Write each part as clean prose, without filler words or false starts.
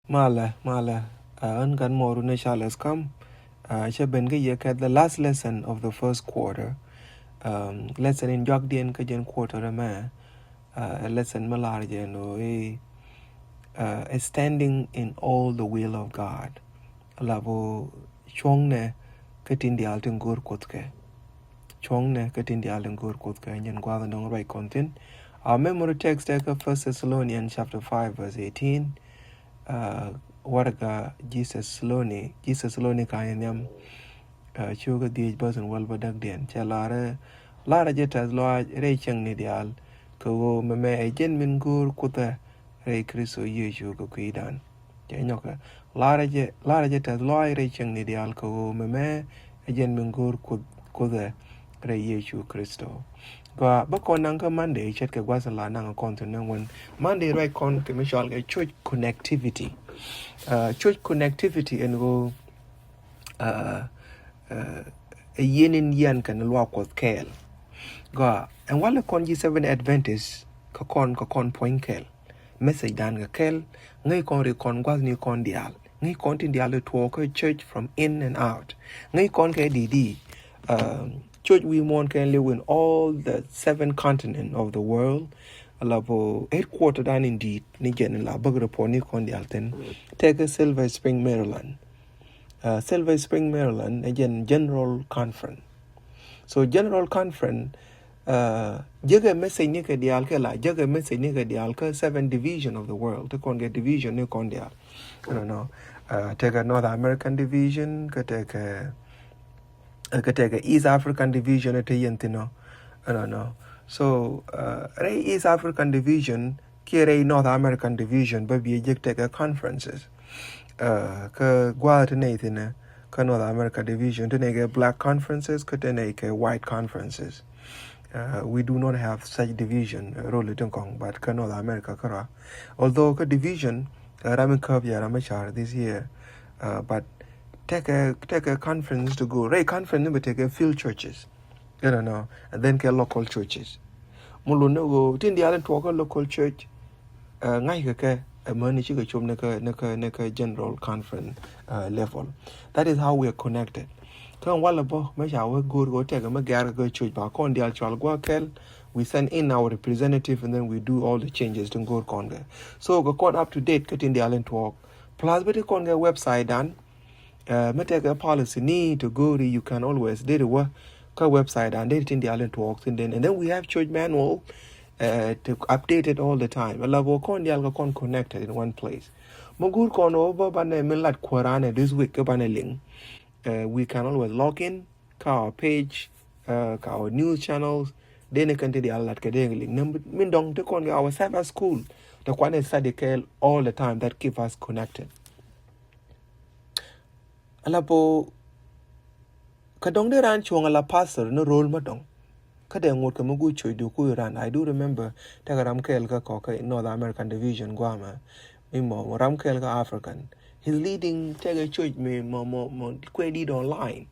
Mala. Ungan moru Charles Kam. Shaben the last lesson of the first quarter. Lesson in Jogdian Kajan quarter lesson malarje no standing in all the will of God. Labo chongne katin di alten gur kotke. Chongne katin di alten gur kotke and gwada no right content. Our memory text is 1 Thessalonians chapter 5 verse 18. Waraga Jesus Loni kayanyam chuga di person well badak dian chalare lara jetas lo re chang ni dial ko meme ejen min gur kuta re Kristo Yesu ko kuidan nyoka lara jetas lo re chang ni dial ko meme ejen min gur kuta re Yesu Kristo ba kon nang ka Monday chet ka gwasala nang konten nang Monday right kon ke mishal ke church connectivity and go a yin yan kan walk with kel go and while kon G7 Adventist ka kon point kel message dan ga kel ngai kon re kon gwas ni kon dial ngai kon tin dial to ko church from in and out ngai kon ke dd church we want can live in all the 7 continents of the world. Alabo headquarter down indeed Nigen la bagre poni kon dialten take a Silver Spring, Maryland. Silver Spring, Maryland again General Conference. So General Conference jaga message ni ke dial ke la jaga message ni ke dial ke 7 division of the world to kon get division ni kon dial. I don't know. Take a North American division, take a East African division at Yentino. I don't know. So, East African division, Kire North American division, but be ejected conferences. Ka Guatanathan, North America division, to black conferences, ka white conferences. We do not have such division, but North America kara. Although ka division, Ramin Kavya Ramachar this year, but take a conference to go. Conference, but take a field churches. I don't know, and then get local churches. Muluno go tin the island to a local church. Ngai ke a money chiga chum neka general conference level. That is how we are connected. Come walabo mesha we go take a magar go church ba kon the actual go kel. We send in our representative and then we do all the changes to go conga. So go caught up to date cut in the island talk. Plus but the conga website done. Take a policy need to go to you can always did the work website and they in the island talks and then we have church manual to update it all the time. I love con the alcohol connected in one place. Mogur con over bane milat Quran this week link. We can always log in our page our news channels then you can the alert link min dong to con our Sabbath school the one study all the time that keep us connected. Alapo kadong de ran chuang ala pastor no role madong kada ngot ka mugu choy du ku ran. I do remember tagaram kel ka ko in North American division guama mimo ram kel ka African he's leading taga church me mo lead online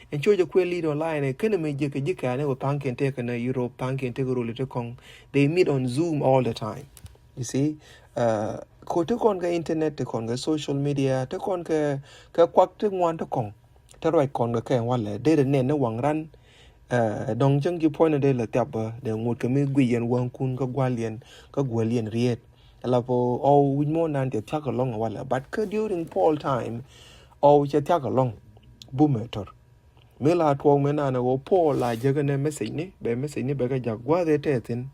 and church lead online e kana me jika ne tanken take na Europe tanken take role to kong they meet on Zoom all the time you see ko to kon ga internet to kon ga social media to kon ka kwak to ngwan to kong ta roi kon ga ke wala de ne na wang ran dong jang ji point de la tabba de ngut ka mi gwi yen wang kun ka gwalien riet la po o win mo nan te tak along wala but during Paul time o che tak along bumetor me la to me na go Paul la je ne message ni be ga jagwa de tetin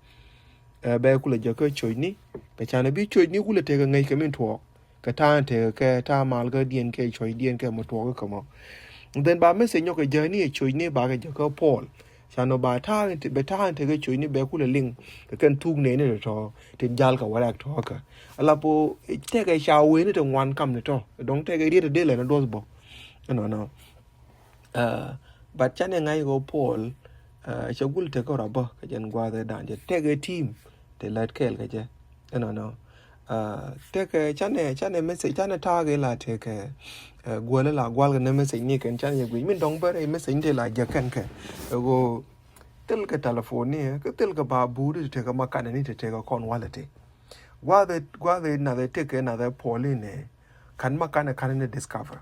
be kula je ko choy ni be chana bi choy ni kula te ga ngai ka min to ka ta te ka ta mal ga dien ke choy dien ke mo to ka mo. Then by message your journey a choy ni ba ga Paul. Shano ba ta be ta te ga choy ni be kula link ka kan tu ne ne to te jal ka wala to ka. Ala po te ga sha we ni to wan kam ni to. Dong te ga ri de le na dos bo. No. But chane ngai go Paul chagul te ko raba ka jan gwa de dan je te ga team te lat kel ka je. No. Te ga chane message chane ta ga la te ka gwala la gwal ga message ni kan chan ye gwi min dong bare message de la ja kan ka go tel ka telephone ni ka tel ka ba bu de te ka makana ni te ka kon wallet gwa de na de te ka na de Pauline kan makana kan discover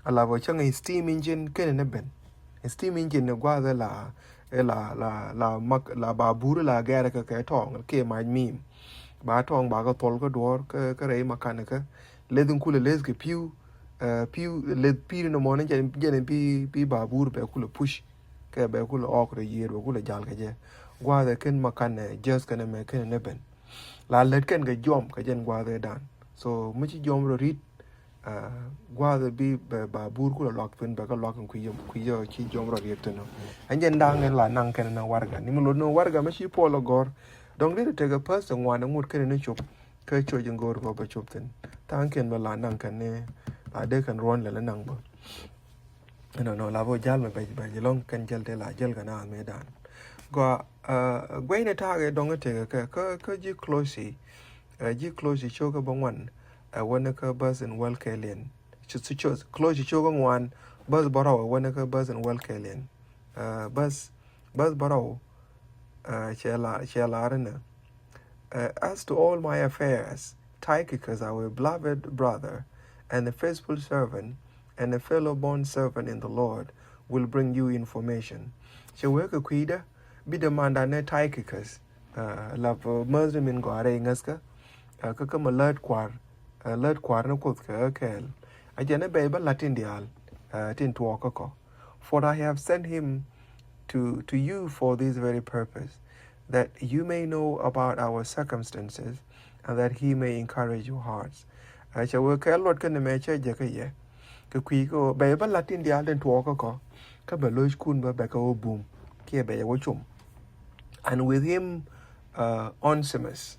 ala bo chang steam engine ken ne ben steam engine ne gwa la babur la gara ka tong ke ma mim ba tong ba ka tol ko dor ka re makana ka le dun kule les ke piu le pi no mo ne jen pi babur be kule push ke be kule ok re yer be kule jal ka je gwa ken makana just kana me ken ne ben la let ken ga jom ka jen gwa dan so mu ci jom ro rit gwa bi babur kule lok pen be ka lok ku yo ci jom ro rit no anjen dang la nang ken na warga ni mu no warga ma ci polo gor dong de te ga person wan ngut ken ne chop ka cho jeng gor ko ba chop ten tang ken ba la nang kan ne la de kan ron la nang ba no la bo jal me ba long kan jal de la jal ga na me dan go gwe ne ta ga dong te ka ji close cho ka bang wan wan ka bus in well kalen cho close cho ga wan bus baro wan ka bus in well kalen bus baro chela rena as to all my affairs Tychicus, our beloved brother and a faithful servant and a fellow bond servant in the Lord will bring you information. So we ka kwida bi demanda ne Tychicus la Muslim in gore ngaska ka alert kwar na ko ka kel ajana be ba latin dial tin to ko for I have sent him to you for this very purpose, that you may know about our circumstances and that he may encourage your hearts. I shall work a lot can me che je ka ye ka kwi ko be ba latin dia den to ko ka be lo kun ba be ka o boom ke be wo chum. And with him Onesimus,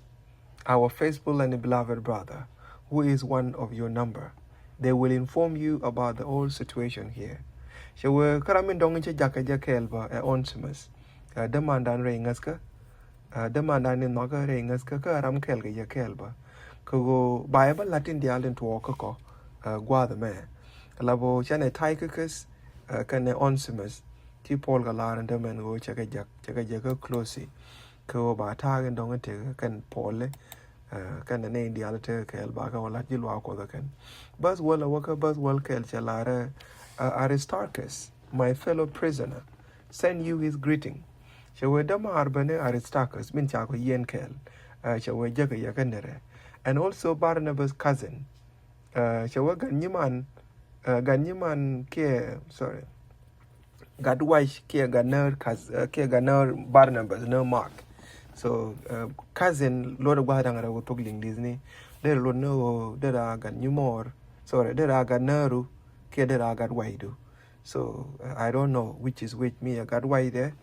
our faithful and beloved brother, who is one of your number. They will inform you about the whole situation here. So we karamin dong che jaka jakelba Onesimus demandan rengaska demandan ni noga rengaska ka ram kelga jakelba ko Bible Latin dialen to ko gwa the man labo chane Tychicus kan Onesimus ti Paul galar and man go chaka close ko ba ta gan dong te kan Paul kan ne dialate kel ba ka wala ji lo ko kan bas wala waka bas wal kel chalara Aristarchus, my fellow prisoner, send you his greeting. Shawe dama arbane Aristarchus min chako yen kel. Shawe jaga yakanere. And also Barnabas' cousin. Shawe ganyiman ke sorry. Gadwaish ke ganer Barnabas no Mark. So cousin Lord of Guadangara wo togling Disney. There lo no there are ganyumor. Sorry, there are ganeru. I got why do. So I don't know which is which. Me I got why there.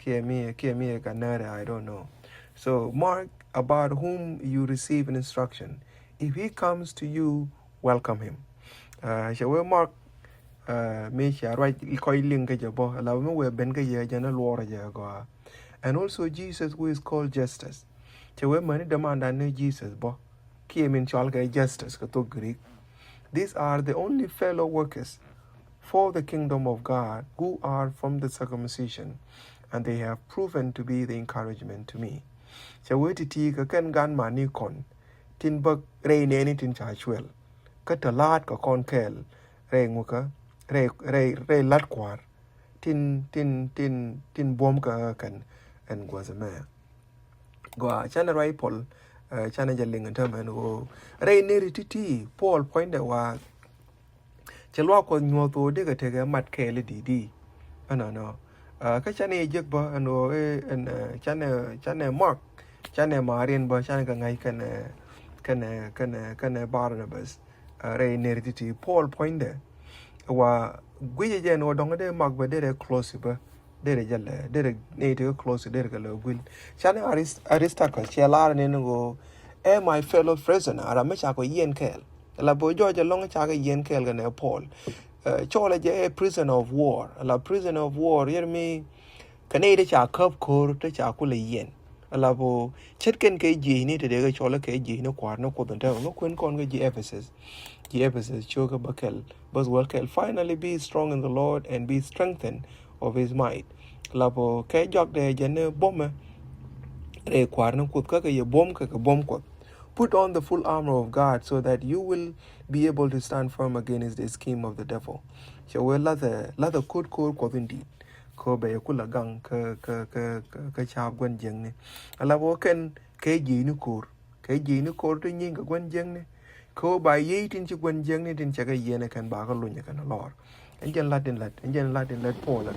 Me I got nada. I don't know. So Mark, about whom you receive an instruction, if he comes to you, welcome him. Shall we Mark? Me shall write coiling kajabo. Allow me we benga ye jana luora jago. And also Jesus, who is called Justus. Shall we money demand ane Jesus bo? Came in chalga Justus kato Greek. These are the only fellow workers for the kingdom of God who are from the circumcision, and they have proven to be the encouragement to me. Chaweti ka kan gan mani kon tin bak re neni tin chachwel ka talat ka kon kel re nguka re lat kwar tin bom ka kan en gwazama go chana rai pol chana jaling and term and go re neri titi Paul point wa chelwa ko nyoto de ka tege mat kele didi no ka chane jek ba no en chane Mark chane Marian ba chane ka ngai kan Barnabas re neri titi Paul point wa gwe je no dong de Mark ba de close ba de jale de ne to close de ka lo gwil chane Aristarchus chelar ne go my fellow prisoner ara me cha ko yen kel la bo jo je long cha ko yen kel ne Paul chola je a prisoner of war la prisoner of war yer mi kane de cha kop ko te cha ko le yen la bo chet ken ke ji ni de ga chola ke ji no kwar no ko den ta no kwen kon ga ji Ephesus choka bakel bas well kel finally be strong in the Lord and be strengthened of his might la bo ke jok de je ne bom re kwar no kut ka ye bom ka bom ko Put on the full armor of God so that you will be able to stand firm against the scheme of the devil. So we lather code indeed. Ko be kula gang ka cha gwen jeng ni. Ala wo ken ke ji ni kur. Ke ji ni kur to nyin ka gwen jeng ni. Ko ba yi tin chi gwen jeng ni tin cha ka yene kan ba ka lunya kan lor. Enjen Latin Paul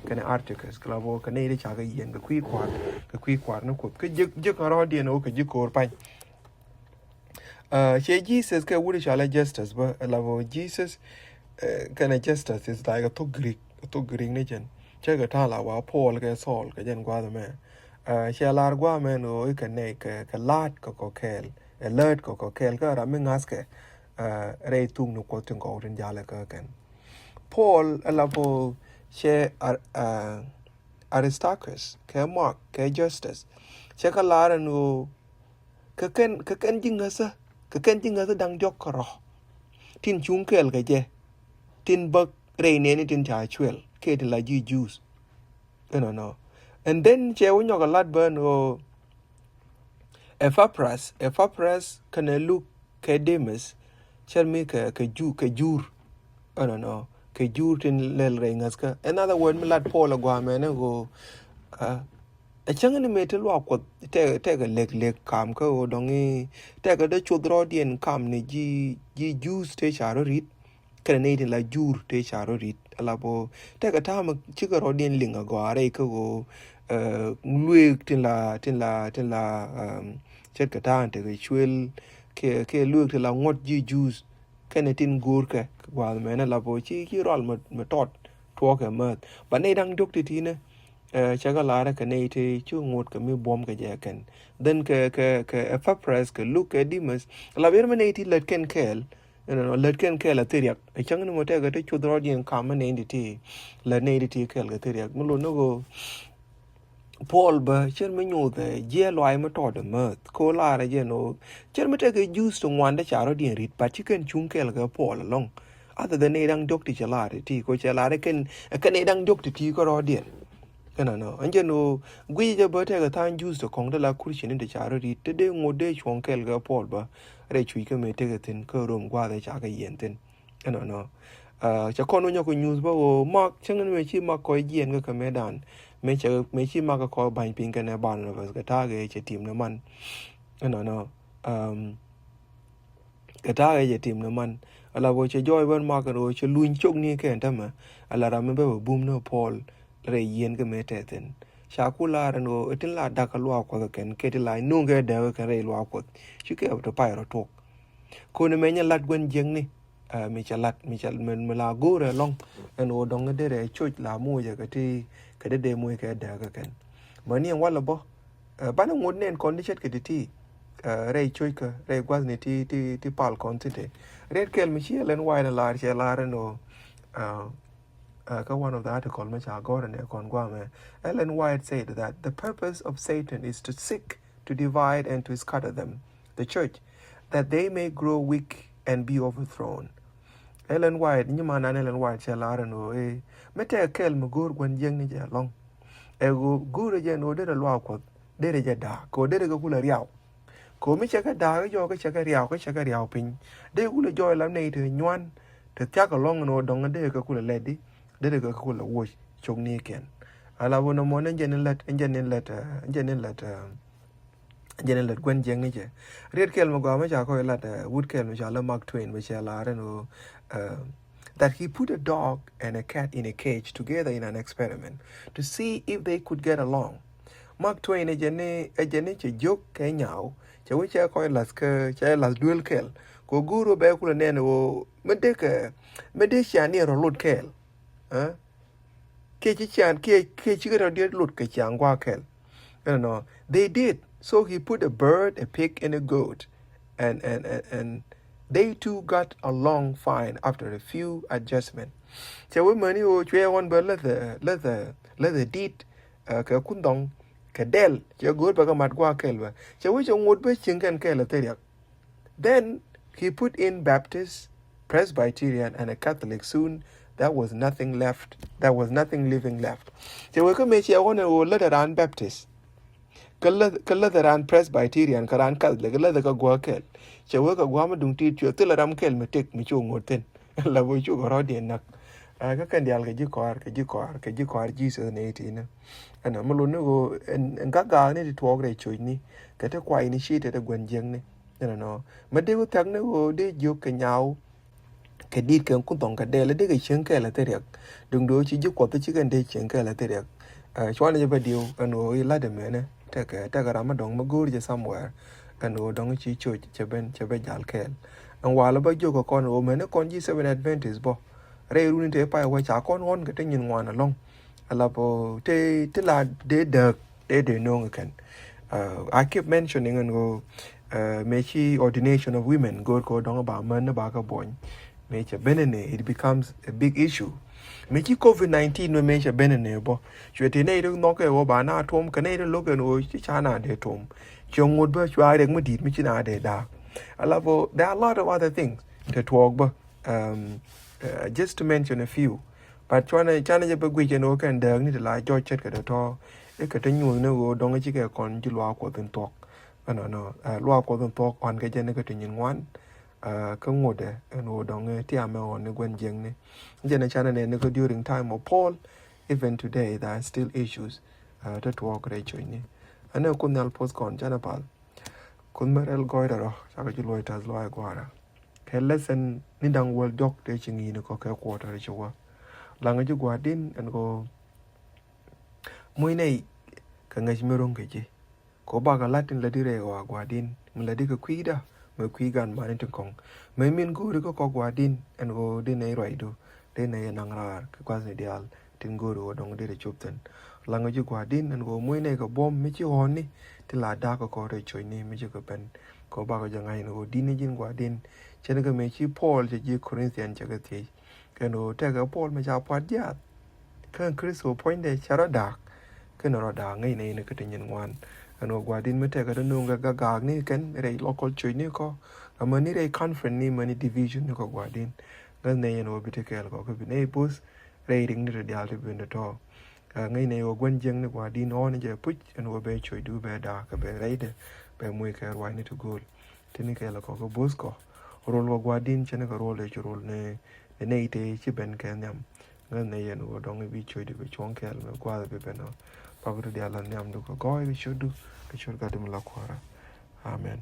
kan articles klavo kan ne cha ka yen ka kui kwar na ko ka je ka ro di no ka ji kur pa. She Jesus ka wuri shala justice ba lavo Jesus kana justice is like a to Greek ne jen. Che ka ta la wa Paul ka Saul ka jen gwa me. She lar gwa me no ka ne ka lat ko kel. Alert ko kel ka ra me ngas ke re tung no ko tung ko rin jala ka kan. Paul lavo she Aristarchus ka Mark ka Justus. Che ka lar no ka ken jingasa ka ken jingasa dang jok karo tin chung kel ka je tin bak re ne ni tin cha chwel ke tin la ji juice no and then che wonyo ka lat burn o Epaphras kana look ka Demas chel mi ka jur no ka jur tin lel re ngas ka another word mi lat Paul gwa me ne go a chang ni metal wa ko te ga lek kam ko dongi te ga de chodro dien kam ni ji juice te charo rit kanadi la jur te charo rit ala bo te ga ta ma chi ga ro dien linga go are ko luek tin la chet ka ta te ga chwel ke luek te la ngot ji juice kanatin gur ka wa me na la bo chi rol ma tot to ka ma ba ne dang dok ti ne chaga lara ka ne te chu ngot ka mi bom ka ja kan then ka Epaphras ka look ka Demas la ver me ne ti let ken kel let ken kel ateriak e chang no mota ga te chu dro dien kam ne ti la ne ti kel ga teriak mo no go Paul ba cher me nyu de je loi ma to de ma ko la ra je no cher me te ga use to wan de charo dien rit pa chicken chung kel ga Paul long other than ne dang dok ti chala ti ko chala ken ne dang dok ti ko ro dien no anjeno gwi je bote ga tan use to kong de la kurchin de charo ri te de ngode chong kel ga Paul ba re chui ka me te ga tin ko rom gwa de cha ga yen tin no cha kono nyo ko news ba o mak changen me chi mak ko yen ga me dan me chi mak ko ban pin ga ne ban ba ga ta ga che tim na man no ga ta ga che tim na man ala bo che joy ban mak ro che luin chok ni ke ta ma ala ra me ba bum no Paul re yen ke meteten shakula rano itin la dakalwa ko ken ketila nunge de ke re lwa ko chike to pairo tok ko ne menya lat gwen jeng ni mi chalat men la gore long en o dong de re chuch la mu je ke ti ke de mu ke da ka ken mani wala bo bana ngod nen condition ke ti re chuch ka re gwaz ni ti pal kontite red kel mi chielen wide la che la rano one of the article which I got in Ellen White said that the purpose of Satan is to seek to divide and to scatter them, the church, that they may grow weak and be overthrown. Ellen White, Ellen White, mete kel mugur gwen jeng ni long. Ego guru je no de lo akot, de je da, ko de go kula riaw. Ko mi chaka da yo ka chaka riaw pin. De kula joy lam ne te nywan, te tiak along no dong de ka kula ledi. Dede ga kula wash chong ni ken ala wona mo njen let gwen jeng ni je red kel mo ga ma ja ko lat wood kel ma la Mark Twain ma cha la no that he put a dog and a cat in a cage together in an experiment to see if they could get along. Mark Twain e jene che jok ke nyao che we cha ko las duel kel ko guru be kula ne no mede cha ni ro lot kel ke no they did so he put a bird, a pig and a goat and they two got along fine after a few adjustments. So we money o chwe one but let the deed ka kundong ka del che good ba ka mat kwa kel ba che we chong be chingan kel teriak. Then he put in Baptist, Presbyterian and a Catholic. Soon there was nothing living left. So we come here one let around Baptist. kala the ran Presbyterian karan Catholic kala the ka gwa kel che we ka gwa ma dung ti chu te la ram kel me tek mi chu ngoten la bo chu go rodi nak ka kan dial ke ji kor Jesus ne ti na ana mo lo ne go en ga ne ti twog re chu ni ka te kwai ni shi te gwen jeng ne no ma de go tak ne go de ju ke nyao cái đi cái cũng tổng cái đề là để cái chuyện cái là thế được đừng đối chỉ giúp có tới chỉ cần để chuyện cái là thế được cho nên bây điều anh nói là được nữa ta cái làm mà đóng mà gửi cho somewhere anh nói đóng chỉ cho bên giải cái anh qua là bây giờ có con rồi mà nó con chỉ 7 Adventist bo rồi luôn thế phải quay trả con ngon cái tên nhìn ngoài là long là bo thế là để nông cái I keep mentioning anh go mấy chi ordination of women go đóng bà mình nó bà cái boy Mecha benene, it becomes a big issue. Mechi COVID-19 no mecha benene bo. Chwete ne do noke wo ba na tom kane do loken o chana de tom. Chongod ba chwa de mudit mi china de da. Alabo there are a lot of other things to talk ba. Just to mention a few. But chana je ba gwi no kan de ni de la jo chet ka to. E ka tanyu no go dong chi ka kon ji lwa ko tin talk. No lwa ko tin talk on ka je ne ka tin wan. Cái ngồi đấy anh đóng tiệm mà on quen giang này giờ này channel này nó during time of Paul even today there are still issues that work right chơi này anh ấy cũng nêu post con channel pal cũng mới gọi đó sao cái lối tas lối qua đó cái lesson ní đang world doc để chỉ nghĩ nó có cái quarter để cho qua là người chú qua đến anh có mỗi này cái ngày mới rong cái gì có ba cái Latin là đi rồi qua đến mình là đi cái quý đó mới quý gan mà nên trong công mấy miền gù thì có qua din anh go din này rồi do din này năng ra cái quan hệ ideal tin gù rồi đồng đi để chụp tin là người chụp qua din anh go mỗi này có bom mấy chiếc hòn ní thì là đa có rồi chơi ní mấy chiếc cái pen có ba cái dạng này nó din này dính qua din cho nên cái mấy chiếc Paul cho chiếc Corinthian cho cái gì cái nó theo cái Paul mà chào phát giác cái Christ point để cho nó đạt cái nó đạt ngay này nó cái tình nhân ngoan anh qua din mới theo cái nó gag ní cái này local chơi ní có mà ní đây conference ní mà ní division nó có qua din cái này nó bị cái có cái bên này bus rating nó để alter bên đó ngay này ở quanh dân nó qua din on nó push anh qua bên chơi du bên đó cái bên này bên mui cái why need to go thì ní cái là có cái bus có role qua din cho nên cái role để role này thì chỉ bên cái nhầm ngay này nó đóng bị chơi được bị choáng cái mà qua bên nó bao cái điều là nhầm được có cái should do cái should cái mình làm qua amen.